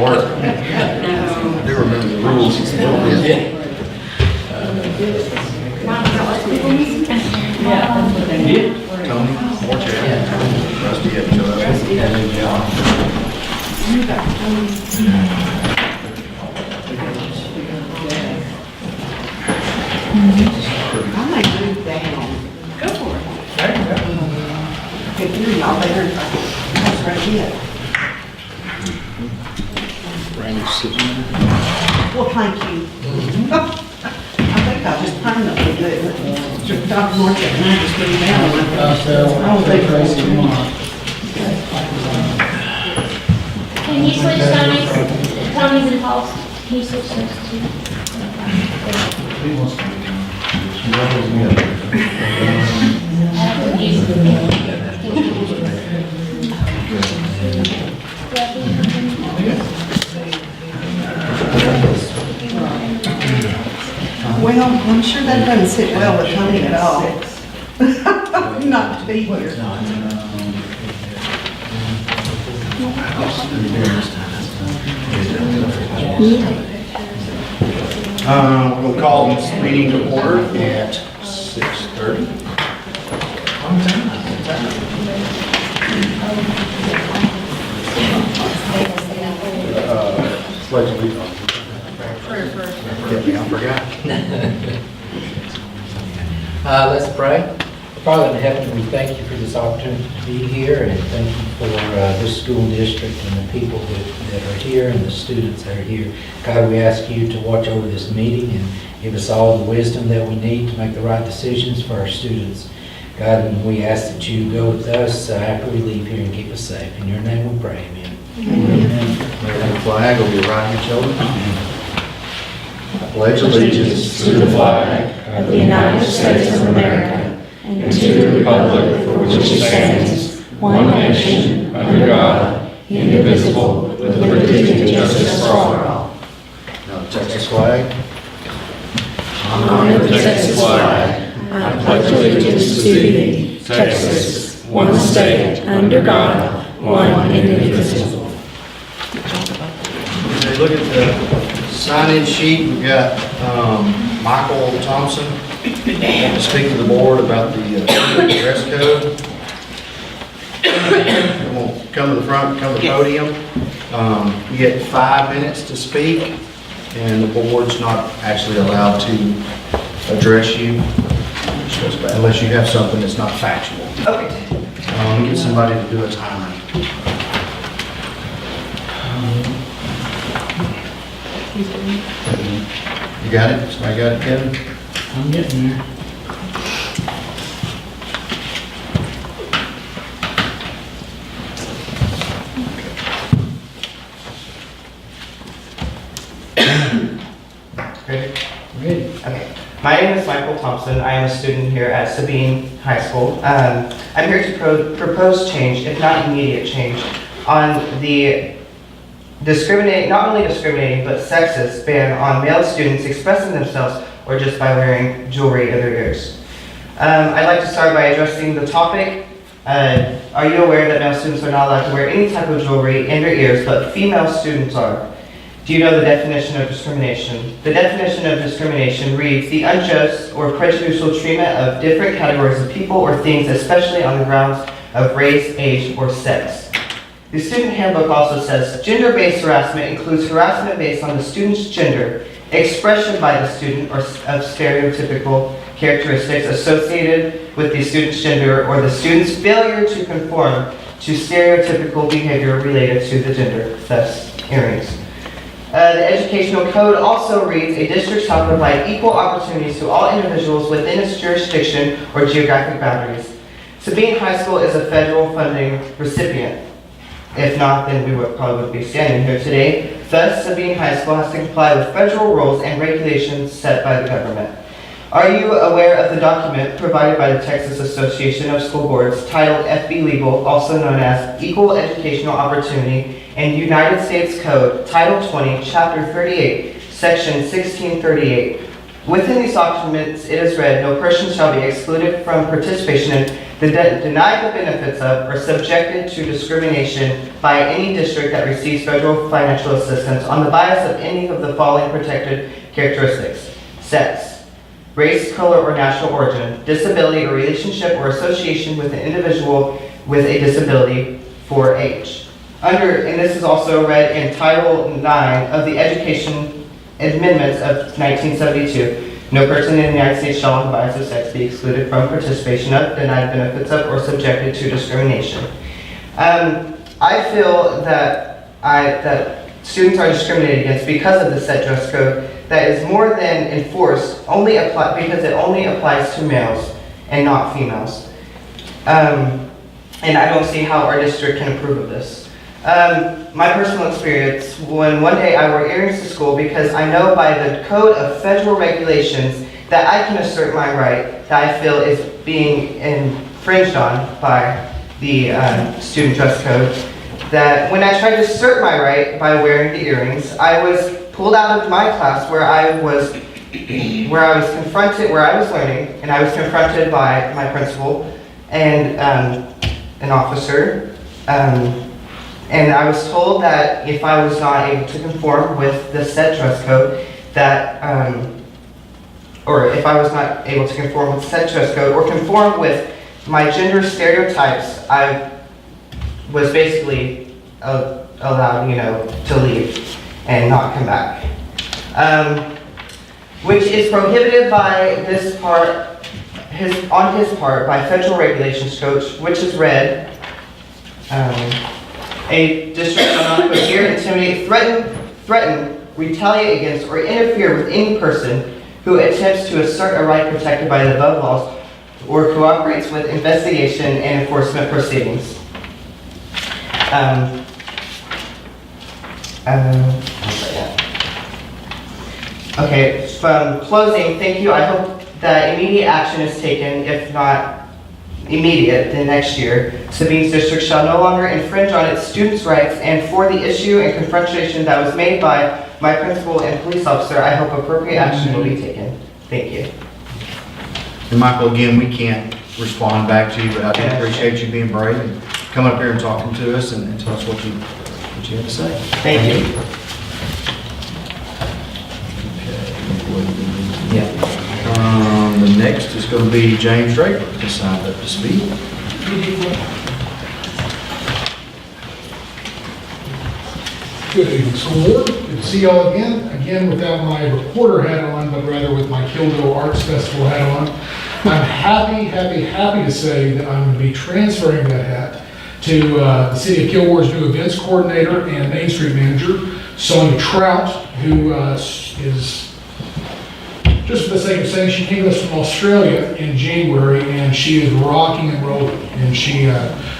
to work. I do remember the rules a little bit. Tony, more Chad. Rusty had to show up. I might move down. Go for it. If you y'all better, that's right here. Randy's sitting there. Well, thank you. I think I just permanently do it. Just Dr. Market and I just move down. I don't think crazy tomorrow. Can you switch Tony's and Paul's? Can you switch those two? Well, I'm sure that doesn't sit well with Tony at all. Not to be here. We'll call this meeting to order at 6:30. Pledge allegiance. I forgot. Let's pray. Father in heaven, we thank you for this opportunity to be here, and thank you for this school district and the people that are here and the students that are here. God, we ask you to watch over this meeting and give us all the wisdom that we need to make the right decisions for our students. God, and we ask that you go with us after we leave here and keep us safe. In your name we pray, amen. Raise the flag over your right hand shoulder. I pledge allegiance to the flag of the United States of America and to the republic for which it stands, one nation, under God, indivisible, with liberty and justice for all. Now the Texas flag. I honor the Texas flag. I pledge allegiance to thee, Texas, one state, under God, one indivisible. Okay, look at the sign-in sheet. We've got Michael Thompson to speak to the board about the dress code. Come to the front, come to the podium. You get 5 minutes to speak, and the board's not actually allowed to address you unless you have something that's not factual. Okay. Get somebody to do a timer. You got it? Somebody got it, Kevin? I'm getting there. Ready? Ready? Okay. My name is Michael Thompson. I am a student here at Sabine High School. I'm here to propose change, if not immediate change, on the not only discriminating, but sexist ban on male students expressing themselves or just by wearing jewelry in their ears. I'd like to start by addressing the topic. Are you aware that male students are not allowed to wear any type of jewelry in their ears, but female students are? Do you know the definition of discrimination? The definition of discrimination reads, the unjust or prejudicial treatment of different categories of people or things, especially on the grounds of race, age, or sex. The student handbook also says, gender-based harassment includes harassment based on the student's gender, expression by the student or of stereotypical characteristics associated with the student's gender, or the student's failure to conform to stereotypical behavior related to the gender, thus earrings. The educational code also reads, a district shall provide equal opportunities to all individuals within its jurisdiction or geographic boundaries. Sabine High School is a federal funding recipient. If not, then we probably wouldn't be standing here today. Thus, Sabine High School has to comply with federal rules and regulations set by the government. Are you aware of the document provided by the Texas Association of School Boards titled FB Legal, also known as Equal Educational Opportunity, and United States Code, Title 20, Chapter 38, Section 1638, Within these documents, it is read, "No person shall be excluded from participation in, denied the benefits of, or subjected to discrimination by any district that receives federal financial assistance on the bias of any of the following protected characteristics: sex, race, color, or national origin, disability or relationship or association with an individual with a disability, for age." And this is also read in Title IX of the Education Amendments of 1972. "No person in the United States shall on the bias of sex be excluded from participation of, denied benefits of, or subjected to discrimination." I feel that students are discriminated against because of the set dress code that is more than enforced because it only applies to males and not females. And I don't see how our district can approve of this. My personal experience, when one day I wore earrings to school because I know by the code of federal regulations that I can assert my right that I feel is being infringed on by the student dress code, that when I tried to assert my right by wearing the earrings, I was pulled out of my class where I was learning, and I was confronted by my principal and an officer. And I was told that if I was not able to conform with the set dress code, or if I was not able to conform with set dress code or conform with my gender stereotypes, I was basically allowed, to leave and not come back. Which is prohibited by on his part by federal regulations code, which is read, "A district shall not appear, intimidate, threaten, retaliate against, or interfere with any person who attempts to assert a right protected by the above laws or cooperates with investigation and enforcement proceedings." Okay, from closing, thank you. I hope that immediate action is taken, if not immediate, then next year. Sabine's district shall no longer infringe on its students' rights, and for the issue and confrontation that was made by my principal and police officer, I hope appropriate action will be taken. Thank you. And Michael, again, we can't respond back to you, but I do appreciate you being brave and coming up here and talking to us and tell us what you have to say. Thank you. Yeah. The next is going to be James Draper to sign up to speak. Good evening, school board. Good to see y'all again. Again, without my reporter hat on, but rather with my Kilgo Arts Festival hat on. I'm happy to say that I'm going to be transferring that hat to the City of Kilgore's new events coordinator and Main Street manager, Sonia Trout, who is, just for the sake of saying, she came to us from Australia in January, and she is rocking and rolling. And she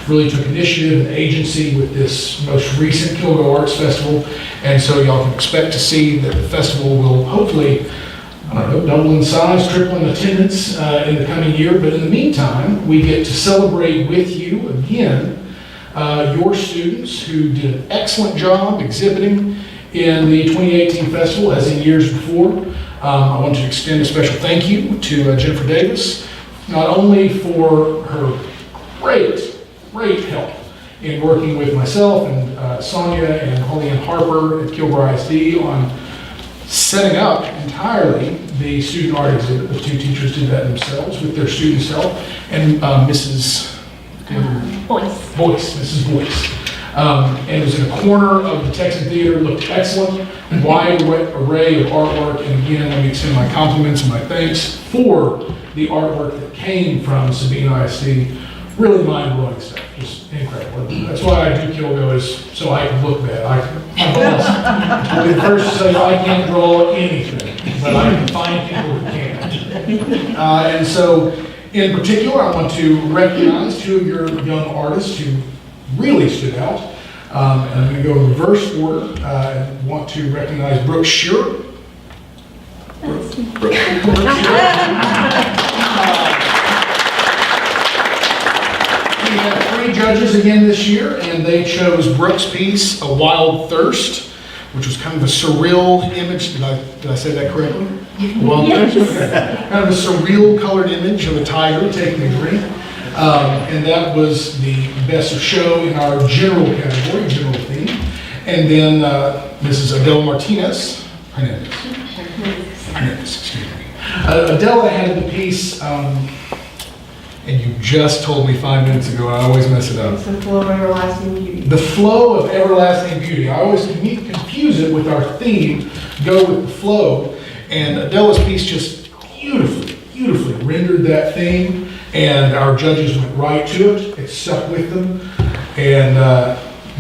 really took initiative and agency with this most recent Kilgo Arts Festival. And so y'all can expect to see that the festival will hopefully, double in size, triple in attendance in the coming year. But in the meantime, we get to celebrate with you again your students who did an excellent job exhibiting in the 2018 festival as in years before. I want to extend a special thank you to Jennifer Davis, not only for her great help in working with myself and Sonia and Holly Ann Harper at Kilgore ISD on setting up entirely the student art exhibit. The two teachers did that themselves with their students' help, and Mrs. Mrs. Boyce. And it was in a corner of the Texan Theater, looked excellent, wide array of artwork, and again, let me extend my compliments and my thanks for the artwork that came from Sabine ISD. Really mind-blowing stuff, just incredible. That's why I do Kilgo, is so I can look bad. I'll be the first to say I can't draw anything, but I can find people who can. And so, in particular, I want to recognize two of your young artists who really stood out. And I'm going to go in reverse order. I want to recognize Brooke Shearer. We had 3 judges again this year, and they chose Brooke's piece, A Wild Thirst, which was kind of a surreal image. Did I say that correctly? Well, kind of a surreal colored image of a tiger taking a drink. And that was the best of show in our general category, general theme. And then Mrs. Adela Martinez, Hernandez, excuse me. Adela had the piece, and you just told me 5 minutes ago, I always mess it up. It's the flow of everlasting beauty. The flow of everlasting beauty. I always confuse it with our theme, go with the flow. And Adela's piece just beautifully rendered that theme. And our judges went right to it. It stuck with them. And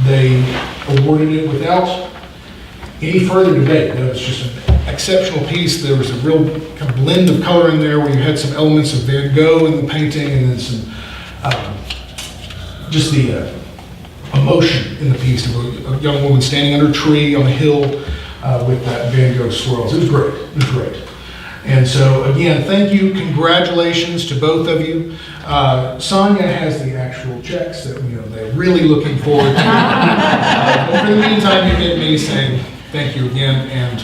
they awarded it without any further debate. It was just an exceptional piece. There was a real kind of blend of color in there where you had some elements of Van Gogh in the painting and then some, just the emotion in the piece of a young woman standing under a tree on a hill with that Van Gogh swirls. It was great. It was great. And so, again, thank you. Congratulations to both of you. Sonia has the actual checks that they're really looking forward to. But for the meantime, you get me saying thank you again and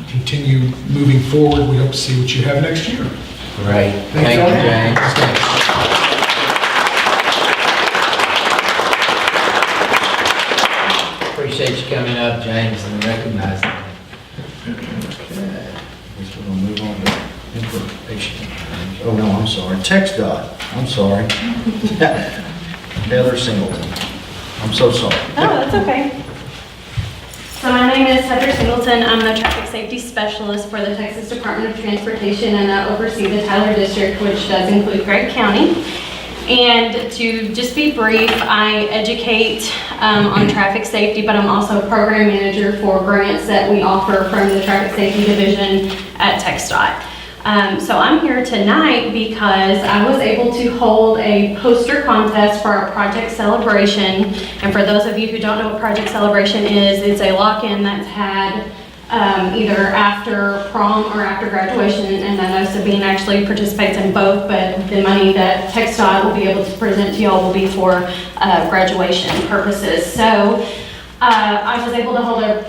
continue moving forward. We hope to see what you have next year. Great. Thank you, James. Appreciate you coming up, James, and recognizing me. Okay, guess we're gonna move on to information. Oh, no, I'm sorry, text dot, I'm sorry. Heather Singleton, I'm so sorry. Oh, that's okay. So my name is Heather Singleton. I'm the traffic safety specialist for the Texas Department of Transportation, and I oversee the Tyler District, which does include Gregg County. And to just be brief, I educate on traffic safety, but I'm also a program manager for grants that we offer from the Traffic Safety Division at TxDOT. So I'm here tonight because I was able to hold a poster contest for our Project Celebration. And for those of you who don't know what Project Celebration is, it's a lock-in that's had either after prom or after graduation, and I know Sabine actually participates in both, but the money that TxDOT will be able to present to y'all will be for graduation purposes. So I was able to hold a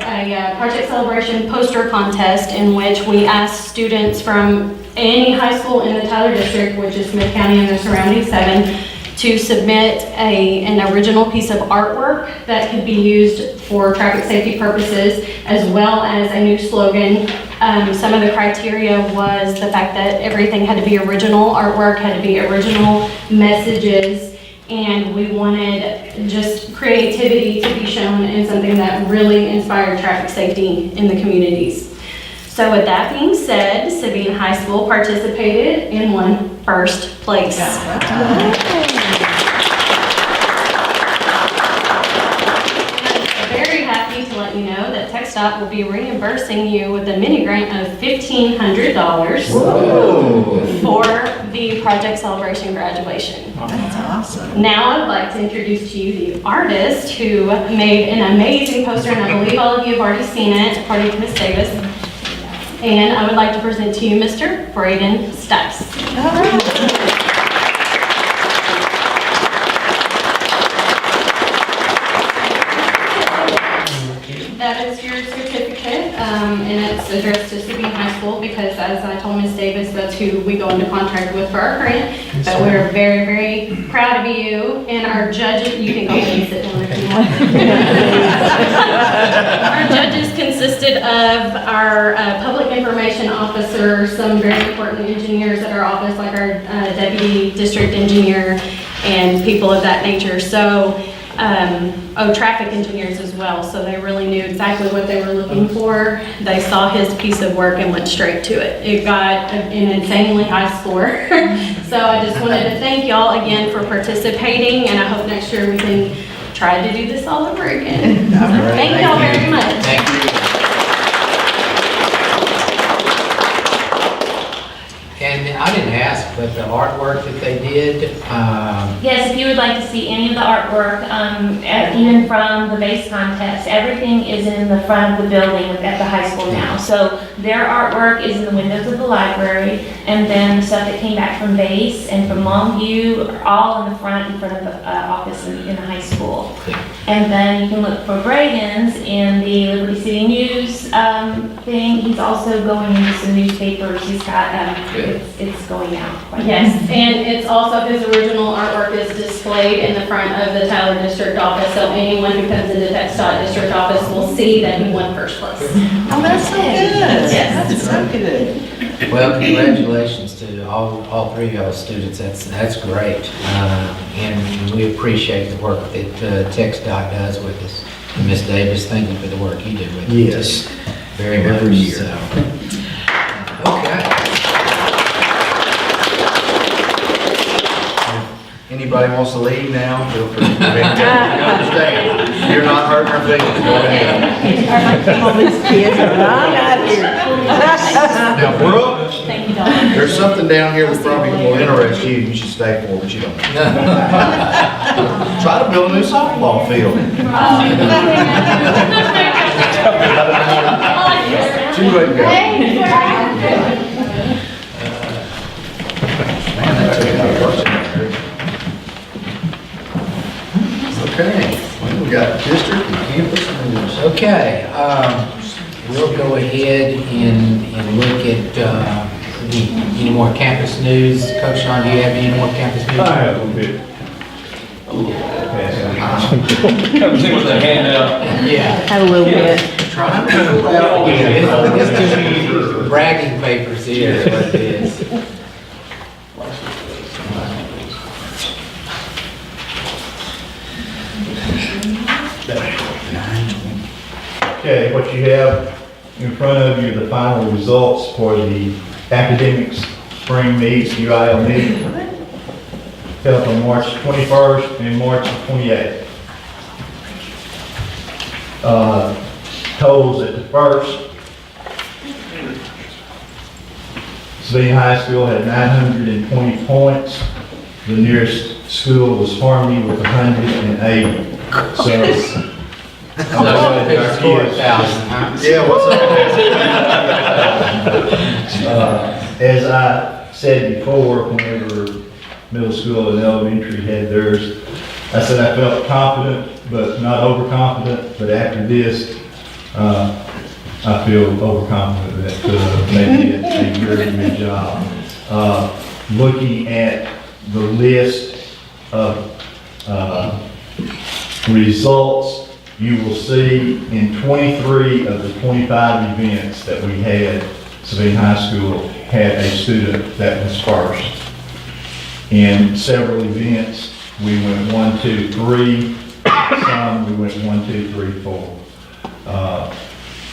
Project Celebration poster contest in which we asked students from any high school in the Tyler District, which is Smith County and the surrounding 7, to submit an original piece of artwork that could be used for traffic safety purposes, as well as a new slogan. Some of the criteria was the fact that everything had to be original artwork, had to be original messages, and we wanted just creativity to be shown in something that really inspired traffic safety in the communities. So with that being said, Sabine High School participated and won first place. Very happy to let you know that TxDOT will be reimbursing you with a mini grant of $1,500 for the Project Celebration graduation. That's awesome. Now I'd like to introduce to you the artist who made an amazing poster, and I believe all of you have already seen it, according to Ms. Davis. And I would like to present to you Mr. Braden Stice. That is your certificate, and it's addressed to Sabine High School because, as I told Ms. Davis, that's who we go into contract with for our grant. But we're very, very proud of you, and our judges, you can go ahead and sit down if you want. Our judges consisted of our public information officer, some very important engineers at our office, like our deputy district engineer, and people of that nature. So, traffic engineers as well, so they really knew exactly what they were looking for. They saw his piece of work and went straight to it. It got an insanely high score. So I just wanted to thank y'all again for participating, and I hope next year we can try to do this all over again. Thank y'all very much. Thank you. And I didn't ask, but the artwork that they did, Yes, if you would like to see any of the artwork, even from the base contest, everything is in the front of the building at the high school now. So their artwork is in the windows of the library, and then the stuff that came back from base and from Longview are all in the front of the office in the high school. And then you can look for Bragan's in the Liberty City News thing. He's also going into some newspapers. He's got, it's going out quite Yes, and it's also, his original artwork is displayed in the front of the Tyler District Office, so anyone who comes into TxDOT District Office will see that he won first place. Oh, that's so good. Yes. That's so good. Well, congratulations to all three of y'all students. That's great. And we appreciate the work that TxDOT does with us. And Ms. Davis, thank you for the work you do with us. Yes. Very much. Every year. So. Okay. Anybody wants to leave now, feel free. You understand, you're not hurting our feelings, go ahead. Come on, these kids are right out here. Now, Brooke, Thank you, Dawn. there's something down here that probably will interest you, you should stay for, but you don't. Try to build a new softball field. Two-way go. Man, that took a lot of work in there. Okay, well, we got district and campus news. Okay, we'll go ahead and look at any more campus news. Coach Sean, do you have any more campus news? I have a little bit. Comes in with a handout. Yeah. Have a little bit. Trying to pull out again. It's too many bragging papers here, is what it is. Okay, what you have in front of you are the final results for the academics spring meets, UIL meeting, held on March 21st and March 28th. Totals at the first, Sabine High School had 920 points. The nearest school was Harmony with 180. So, Yeah, what's as I said before, whenever middle school and elementary had theirs, I said I felt confident, but not overconfident. But after this, I feel overconfident that they did a very good job. Looking at the list of results, you will see in 23 of the 25 events that we had, Sabine High School had a student that was first. In several events, we went 1, 2, 3. Some we went 1, 2, 3, 4.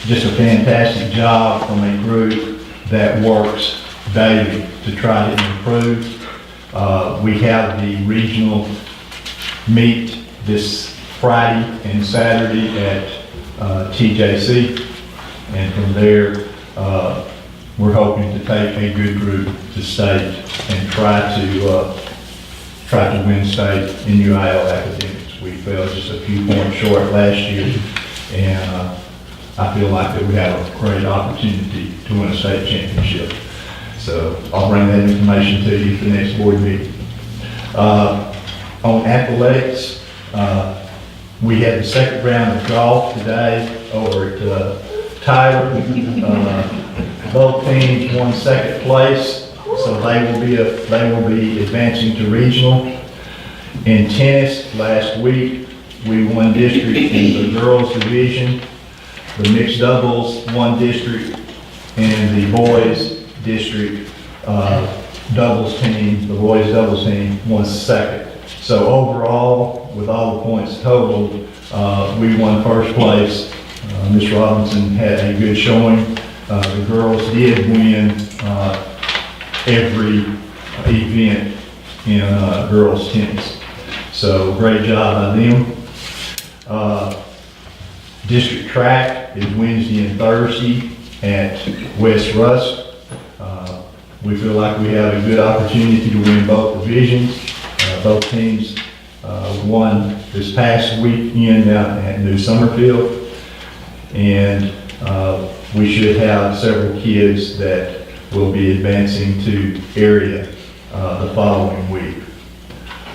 Just a fantastic job from a group that works daily to try to improve. We have the regional meet this Friday and Saturday at TJC, and from there, we're hoping to take a good group to state and try to win state in UIL academics. We fell just a few points short last year, and I feel like that we have a great opportunity to win a state championship. So I'll bring that information to you at the next board meeting. On athletics, we had the second round of golf today over at Tyler. Both teams won second place, so they will be advancing to regional. In tennis, last week, we won district in the girls division. The mixed doubles won district, and the boys district doubles team, the boys doubles team won second. So overall, with all the points totaled, we won first place. Ms. Robinson had a good showing. The girls did win every event in girls tennis. So great job by them. District track is Wednesday and Thursday at West Rusk. We feel like we have a good opportunity to win both divisions. Both teams won this past weekend down at New Summerfield. And we should have several kids that will be advancing to area the following week.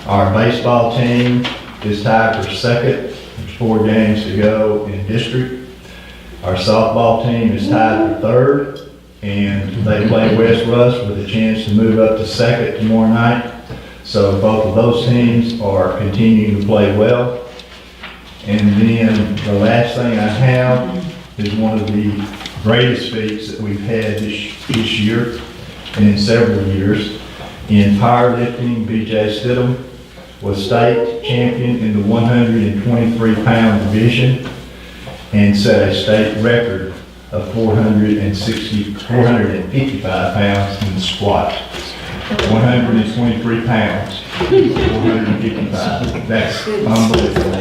Our baseball team is tied for second. 4 games to go in district. Our softball team is tied for 3rd, and they play West Rush with a chance to move up to 2nd tomorrow night. So both of those teams are continuing to play well. And then the last thing I have is one of the greatest feats that we've had this year and in several years. In powerlifting, BJ Stidham was state champion in the 123-pound division and set a state record of 455 pounds in the squat. 123 pounds, 455. That's unbelievable.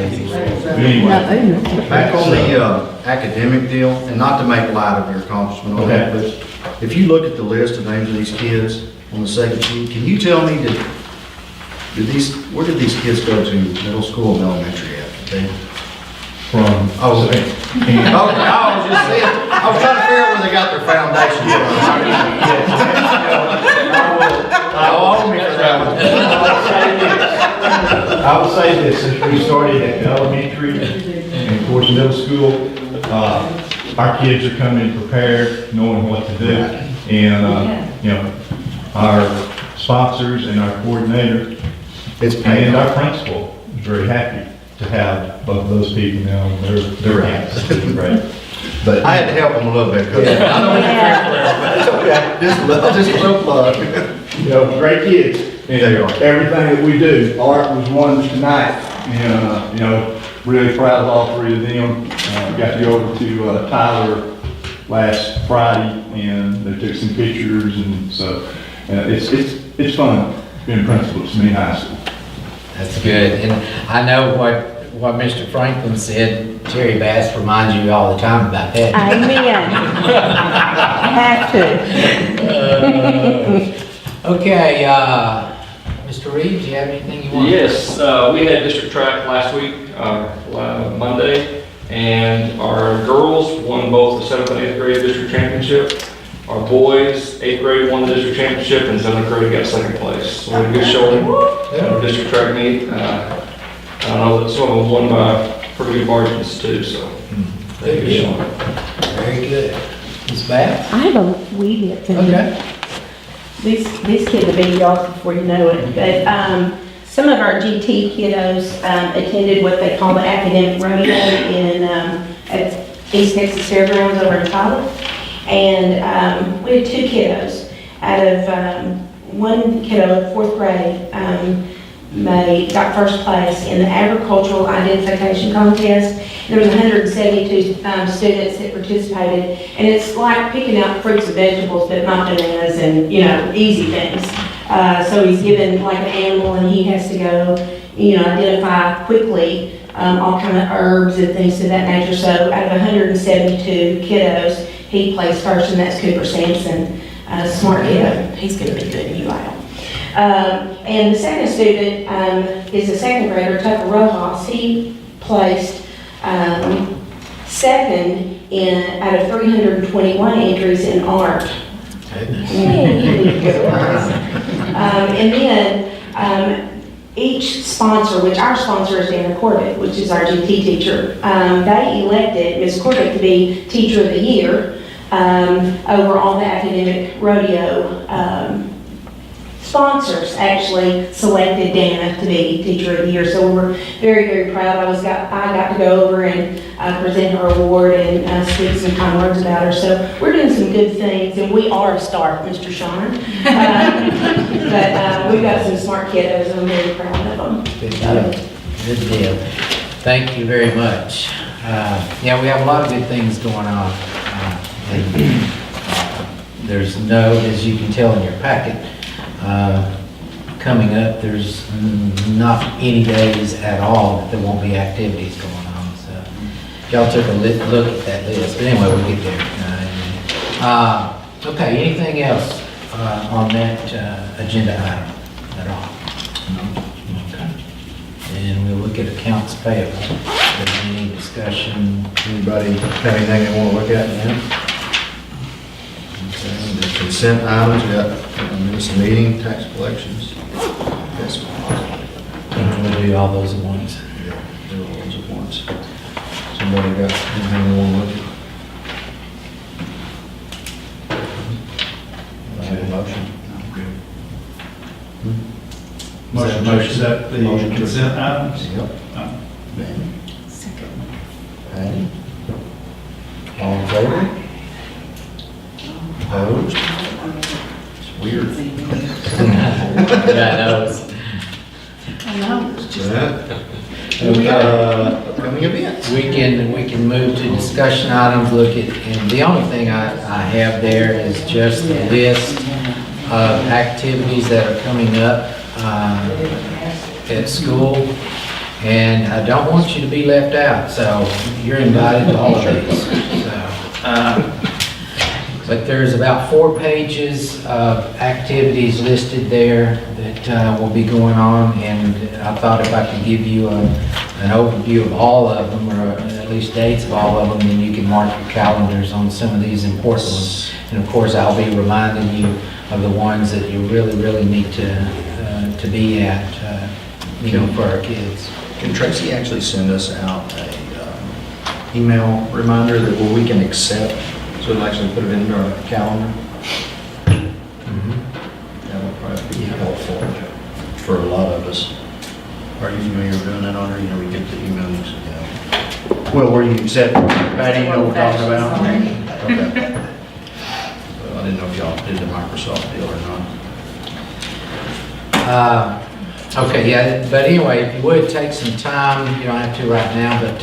But anyway, Back on the academic deal, and not to make light of your accomplishment on that, but if you look at the list of names of these kids on the second sheet, can you tell me, where did these kids go to middle school and elementary at? from, Oh, okay. I was just saying, I was trying to figure out where they got their foundation I will say this, since we started at elementary and of course middle school, our kids are coming prepared, knowing what to do. And, our sponsors and our coordinator and our principal is very happy to have both of those people now. They're happy. Right. But I had to help them a little bit, because I know it's fair, but it's okay. Just a little plug. Great kids. And everything that we do, Art was one tonight, and, really proud of all 3 of them. Got to go over to Tyler last Friday, and they took some pictures, and so, it's fun being principal at Smee High School. That's good. And I know what Mr. Franklin said, Jerry Bass reminds you all the time about that. Amen. I have to. Okay, Mr. Reed, do you have anything you want? Yes, we had district track last week, Monday, and our girls won both the 7th and 8th grade district championship. Our boys, 8th grade won the district championship, and 7th grade got 2nd place. So we had a good showing at our district track meet. I know that some of them won by pretty good margins too, so. Very good. Very good. Ms. Bass? I have a wee bit to Okay. These kids will be yours before you know it, but some of our GT kiddos attended what they call the academic rodeo at East Texas Fairgrounds over in Tyler. And we had 2 kiddos out of one kiddo in 4th grade got 1st place in the agricultural identification contest. There was 172 students that participated, and it's like picking out fruits and vegetables, but not bananas and, easy things. So he's given like an animal, and he has to go, identify quickly all kind of herbs and things of that nature. So out of 172 kiddos, he placed 1st, and that's Cooper Sampson, smart kiddo. He's going to be good in UIL. And the second student is a 2nd grader, Tucker Rojas. He placed 2nd out of 321 entries in art. And then each sponsor, which our sponsor is Dana Corbett, which is our GT teacher, they elected Ms. Corbett to be Teacher of the Year over all the academic rodeo. Sponsors actually selected Dana to be Teacher of the Year, so we were very, very proud. I got to go over and present her award and speak some kind words about her. So we're doing some good things, and we are a start, Mr. Sean. But we've got some smart kiddos, and I'm very proud of them. Good deal. Good deal. Thank you very much. We have a lot of good things going on. There's as you can tell in your packet, coming up, there's not any days at all that there won't be activities going on. So y'all took a look at that list, but anyway, we'll get there. Okay, anything else on that agenda item at all? Okay. And we'll look at accounts payable. If there's any discussion. Anybody have anything they want to look at now? Okay, the consent items, we got minutes of meeting, tax collections. Yes. And we'll do all those at once. Yeah, do all those at once. items. Somebody got anything they want to look at? I have a motion. Motion to accept the Motion to consent items. Yep. Ben? Patty? All in favor? Opposed? It's weird. Yeah, I know. Upcoming events. We can move to discussion items, look at, and the only thing I have there is just the list of activities that are coming up at school. And I don't want you to be left out, so you're invited to all of these. So, but there's about 4 pages of activities listed there that will be going on, and I thought if I could give you an overview of all of them, or at least dates of all of them, then you can mark your calendars on some of these important ones. And of course, I'll be reminding you of the ones that you really need to be at, for our kids. Can Tracy actually send us out a email reminder that where we can accept, so we'll actually put it into our calendar? That would probably be helpful for a lot of us. Are you familiar with doing that, Audrey? We get the emails. Well, where you accept, Patty, you know what we're talking about? Okay. Well, I didn't know if y'all did the Microsoft deal or not. Okay, yeah, but anyway, if you would, take some time, you don't have to right now, but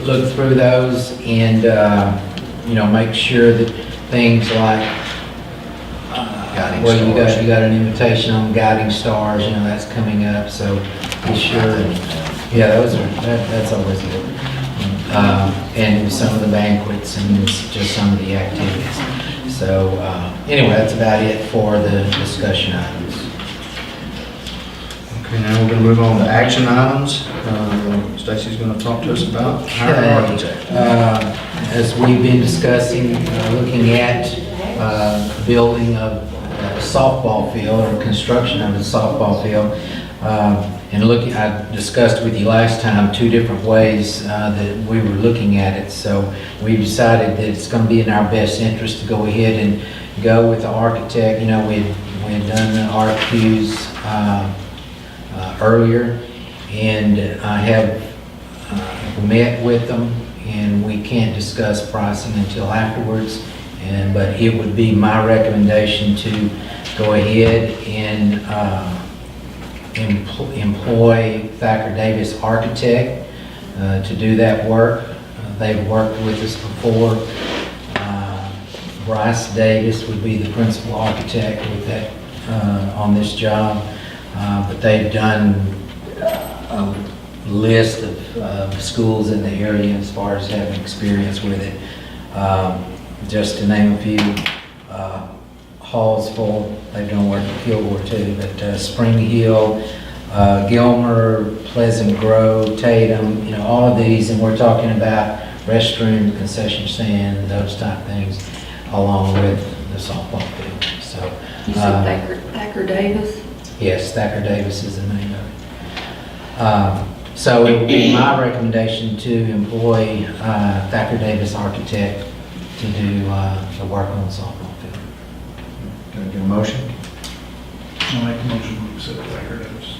look through those and, make sure that things like, Guiding well, you stars. got an invitation on Guiding Stars, that's coming up, so be sure. Yeah, that's always good. And some of the banquets and just some of the activities. So, anyway, that's about it for the discussion items. Okay, now we're gonna move on to action items. Stacy's gonna talk to us about hiring an architect. As we've been discussing, looking at building of a softball field or construction of a softball field, and I discussed with you last time 2 different ways that we were looking at it. So we decided that it's going to be in our best interest to go ahead and go with the architect. We had done the RFQs earlier, and I have met with them, and we can't discuss pricing until afterwards. But it would be my recommendation to go ahead and employ Thacker Davis Architect to do that work. They've worked with us before. Bryce Davis would be the principal architect with that on this job. But they've done a list of schools in the area as far as having experience with it. Just to name a few, Hallsville, they've done work at Kilgore too, but Spring Hill, Gilmer, Pleasant Grove, Tatum, all of these, and we're talking about restrooms, concession stand, those type things, along with the softball field. So, You said Thacker Davis? yes, Thacker Davis is the name of it. So it would be my recommendation to employ Thacker Davis Architect to do the work on the softball field. Can I get a motion? I'll make a motion to accept Thacker Davis.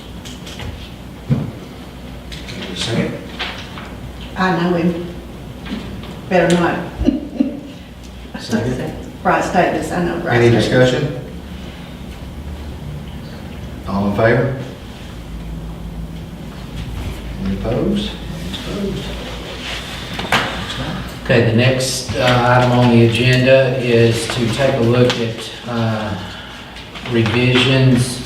Can I get a second? I know him. Better not. Second. Bryce Davis, I know Bryce Any Davis. discussion? All in favor? Any opposed? Opposed? Okay, the next item on the agenda is to take a look at revisions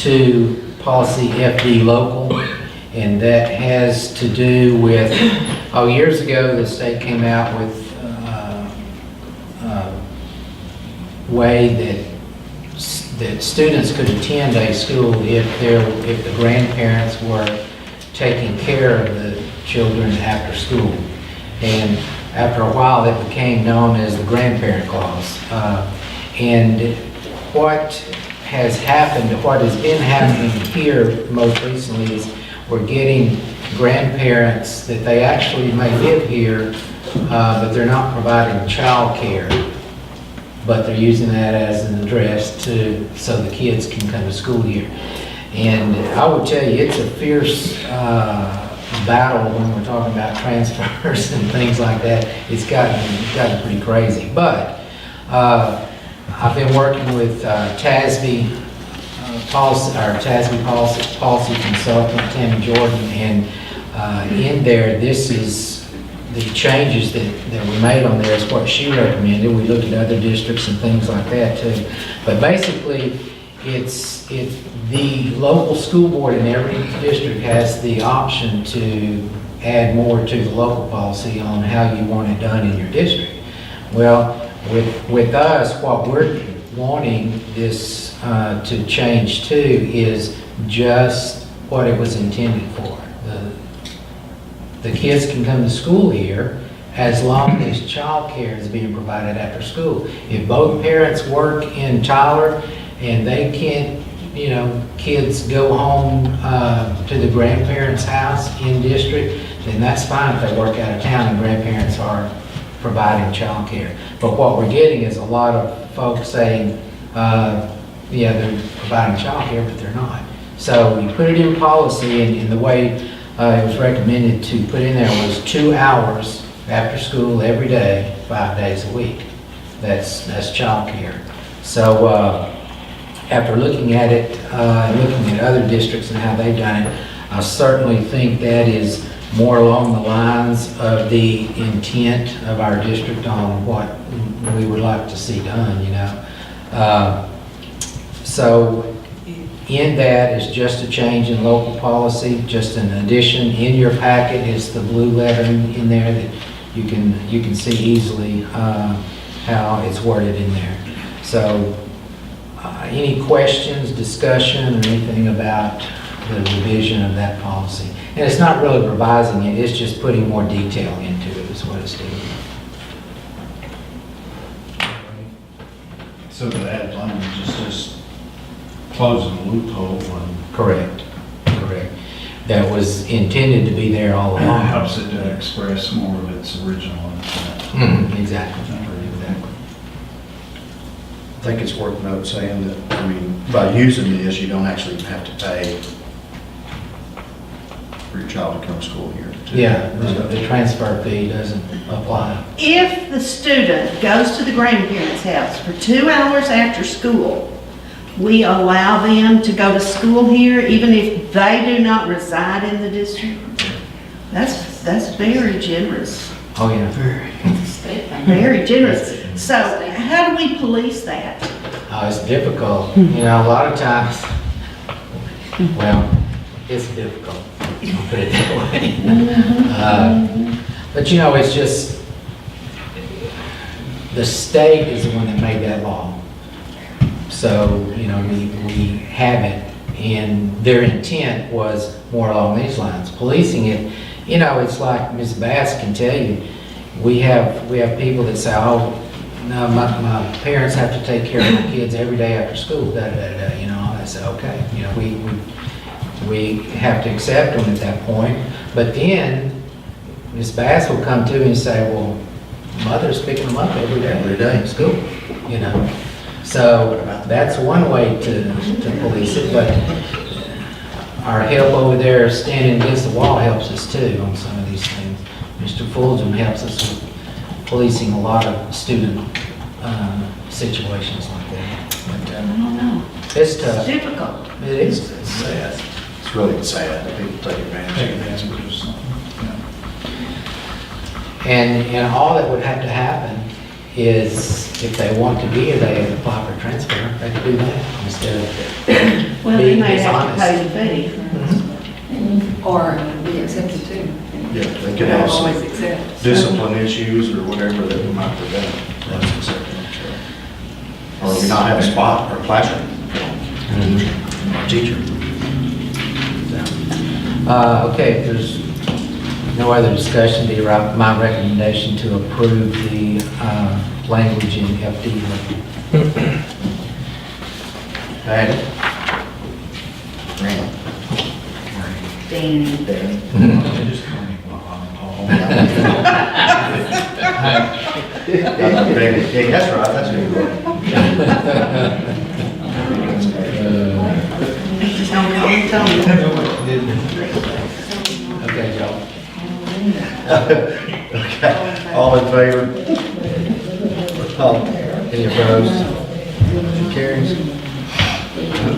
to policy FD local, and that has to do with, years ago, the state came out with a way that students could attend a school if the grandparents were taking care of the children after school. And after a while, it became known as the grandparent clause. And what has happened, what has been happening here most recently is we're getting grandparents that they actually may live here, but they're not providing childcare, but they're using that as an address so the kids can come to school here. And I would tell you, it's a fierce battle when we're talking about transfers and things like that. It's gotten pretty crazy. But I've been working with TASB policy consultant, Tammy Jordan, and in there, this is the changes that were made on there is what she recommended. We looked at other districts and things like that too. But basically, it's the local school board in every district has the option to add more to the local policy on how you want it done in your district. Well, with us, what we're wanting this to change to is just what it was intended for. The kids can come to school here as long as childcare is being provided after school. If both parents work in Tyler and they can't, kids go home to the grandparents' house in district, then that's fine if they work out of town and grandparents are providing childcare. But what we're getting is a lot of folks saying, they're providing childcare, but they're not. So you put it in policy, and the way it was recommended to put in there was 2 hours after school every day, 5 days a week. That's childcare. So after looking at it, looking at other districts and how they've done it, I certainly think that is more along the lines of the intent of our district on what we would like to see done, So in that is just a change in local policy, just an addition. In your packet is the blue lettering in there that you can see easily how it's worded in there. So any questions, discussion, or anything about the revision of that policy? And it's not really revising it, it's just putting more detail into it is what it's doing. So the added language is just closing the loophole and Correct. That was intended to be there all along. helps it to express more of its original intent. Exactly. I think it's worth note saying that, by using this, you don't actually have to pay for your child to come to school here. Yeah, the transfer fee doesn't apply. If the student goes to the grandparents' house for 2 hours after school, we allow them to go to school here even if they do not reside in the district? That's very generous, Oh, yeah. very generous. So how do we police that? It's difficult, a lot of times, well, it's difficult, I'll put it that way. But it's just, the state is the one that made that law. So, we have it, and their intent was more along these lines. Policing it, it's like Ms. Bass can tell you, we have people that say, oh, no, my parents have to take care of my kids every day after school, I say, okay, we have to accept them at that point. But then, Ms. Bass will come to me and say, well, mother's picking them up every day in school, So that's one way to police it, but our help over there standing against the wall helps us too on some of these things. Mr. Fulgham helps us with policing a lot of student situations like that. But, I don't know. it's It's tough. difficult. It is. It's sad. It's really sad that people take advantage of things. And all that would have to happen is if they want to be here, they have to apply for transfer. They could do that instead of Well, they being may have to dishonest. pay the fee. Or be accepted too. Yeah, they They could have don't always some accept. discipline issues or whatever that we might prevent. That's acceptable. Or we not have a spot or classroom. Or teacher. Okay, if there's no other discussion, be my recommendation to approve the language in FD. Right? Danny. Just call me while I'm home. Yeah, that's right, that's good. Don't call me Tony. Okay, Joe. Okay, all in favor? Any opposed? Motion carries.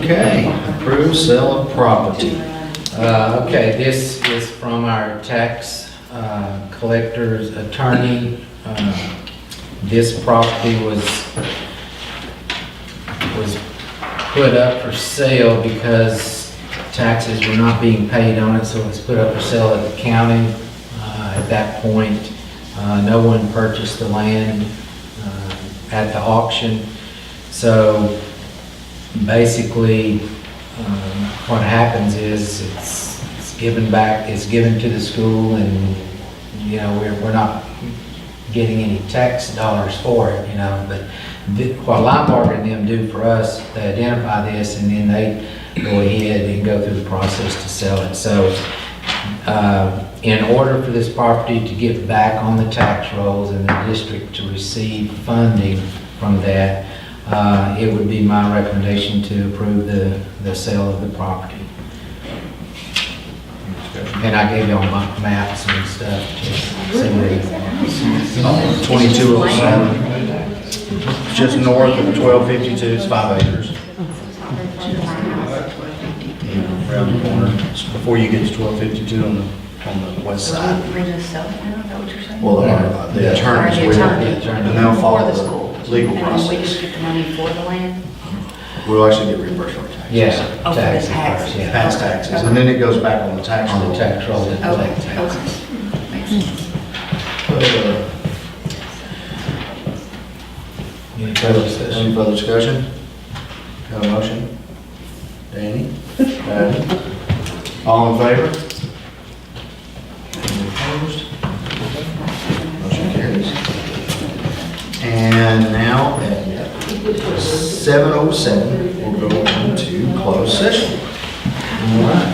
Okay, approved sale of property. Okay, this is from our tax collector's attorney. This property was put up for sale because taxes were not being paid on it, so it was put up for sale at the county. At that point, no one purchased the land at the auction. So basically, what happens is it's given back, it's given to the school, and, you know, we're not getting any tax dollars for it, you know, but what Lombard and them do for us, they identify this, and then they go ahead and go through the process to sell it. So in order for this property to get back on the tax rolls and the district to receive funding from that, it would be my recommendation to approve the sale of the property. And I gave y'all my maps and stuff to see where it was. 2207, just north of 1252, it's 5 acres. Around the corner, it's before you get to 1252 on the west side. We're just selling, I don't know what you're saying. Well, the attorneys will, and they'll For follow the school. the legal And then we just process. get the money for the land? We'll actually get reimbursed for taxes. Yeah, Oh, for the taxes taxes. first, yeah. Past taxes, and then it goes back on the tax On roll. the tax roll, that Okay, collect tax. okay. Makes sense. Any further discussion? Any further discussion? Got a motion? Danny? All in favor? Any opposed? Motion carries. And now at 7:07, we'll go into closed session. All right.